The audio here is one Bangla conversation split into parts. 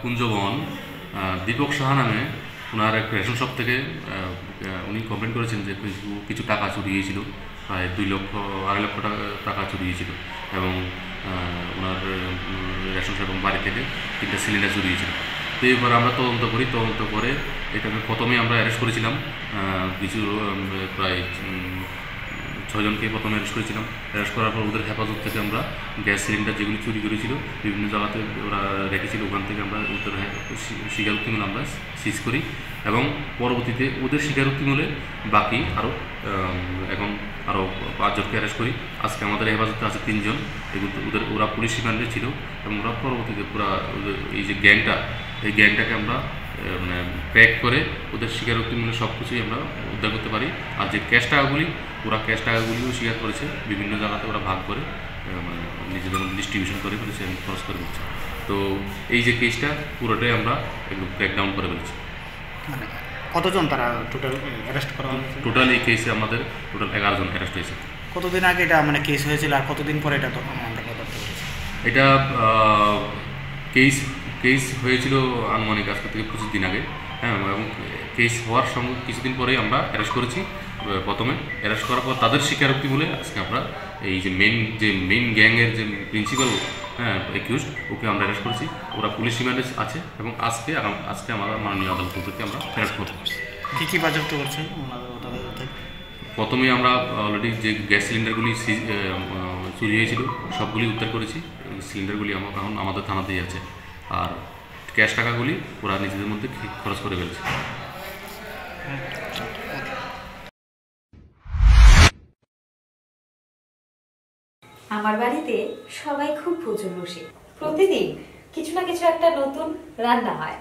কুঞ্জবন দীপক সাহা নামে ওনার এক রেশন শপ থেকে উনি কমপ্লেন করেছেন যে কিছু টাকা চুরি হয়েছিল, প্রায় 2,00,000 টাকা চুরি হয়েছিল এবং ওনার রেশন শপ এবং বাড়ি থেকে 3টা সিলিন্ডার চুরি হয়েছিল। তো এবার আমরা তদন্ত করে এটাকে প্রথমেই আমরা অ্যারেস্ট করেছিলাম, কিছু প্রায় 6 জনকে প্রথমে অ্যারেস্ট করেছিলাম। অ্যারেস্ট করার পর ওদের হেফাজত থেকে আমরা গ্যাস সিলিন্ডার যেগুলি চুরি করেছিল বিভিন্ন জায়গাতে ওরা রেখেছিল, ওখান থেকে আমরা ওদের স্বীকারোক্তিমূলে আমরা সিজ করি এবং পরবর্তীতে ওদের স্বীকারোক্তিমূলে বাকি এখন আরও 5 জনকে অ্যারেস্ট করি। আজকে আমাদের হেফাজতে আছে 3 জন, ওরা পুলিশ রিমান্ডে ছিল এবং ওরা পরবর্তীতে পুরা এই যে এই গ্যাংটাকে আমরা মানে প্যাক করে ওদের স্বীকারোক্তিমূলে সব কিছুই আমরা উদ্ধার করতে পারি। আর যে ক্যাশ টাকাগুলিও স্বীকার করেছে, বিভিন্ন জায়গাতে ওরা ভাগ করে মানে নিজেদের মধ্যে ডিস্ট্রিবিউশন করে ফেলেছে এবং খরচ করে ফেলছে। তো এই যে কেসটা পুরোটাই আমরা একদম ব্রেকডাউন করে ফেলেছি। মানে কতজন তারা টোটাল অ্যারেস্ট করা হয়েছে? টোটাল এই কেসে আমাদের টোটাল 11 জন অ্যারেস্ট হয়েছে। কতদিন আগে এটা মানে কেস হয়েছিল আর কতদিন পরে এটা এটা কেস হয়েছিল আনুমানিক আজকে থেকে 25 দিন আগে, হ্যাঁ, এবং কেস হওয়ার সঙ্গে কিছুদিন পরেই আমরা অ্যারেস্ট করেছি। প্রথমে অ্যারেস্ট করার পর তাদের স্বীকারোক্তি বলে আজকে আমরা এই যে মেইন গ্যাংয়ের যে প্রিন্সিপাল, হ্যাঁ, একিউজড, ওকে আমরা অ্যারেস্ট করেছি। ওরা পুলিশ রিমান্ডে আছে এবং আজকে আমরা মাননীয় আদালত থেকে আমরা অ্যারেস্ট করতে পারছি। কী বাজেয়াপ্ত করছেন? প্রথমেই আমরা অলরেডি যে গ্যাস সিলিন্ডারগুলি চুরি হয়েছিল সবগুলি উদ্ধার করেছি। সিলিন্ডারগুলি এখন আমাদের থানাতেই আছে, আর ক্যাশ টাকাগুলি ওরা নিজেদের মধ্যে খরচ করে ফেলছে। আমার বাড়িতে সবাই খুব প্রচুর বসে, প্রতিদিন কিছু না কিছু একটা নতুন রান্না হয়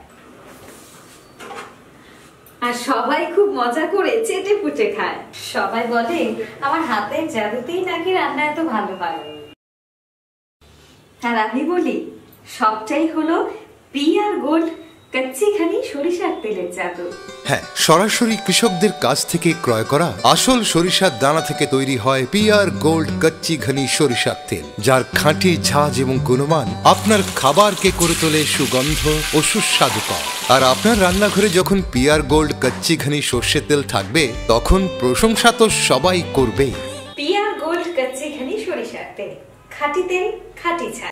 আর সবাই খুব মজা করে চেটে পুটে খায়। সবাই বলে আমার হাতের জাদুতেই নাকি রান্না এত ভালো হয়, আর আমি বলি সবটাই হলো পিআর গোল্ড কচ্চি ঘনি সরিষার তেলের জাদু। হ্যাঁ, সরাসরি কৃষকদের কাছ থেকে ক্রয় করা আসল সরিষার দানা থেকে তৈরি হয় পিআর গোল্ড কচ্চি ঘনি সরিষার তেল, যার খাঁটি ঝাঁজ এবং গুণমান আপনার খাবারকে করে তোলে সুগন্ধ ও সুস্বাদুকর। আর আপনার রান্নাঘরে যখন পিআর গোল্ড কচ্চি ঘনি সর্ষের তেল থাকবে, তখন প্রশংসা তো সবাই করবেই। পিআর গোল্ড কচ্চি ঘনি সরিষার তেল, খাঁটি তেল, খাঁটি ঝাঁজ।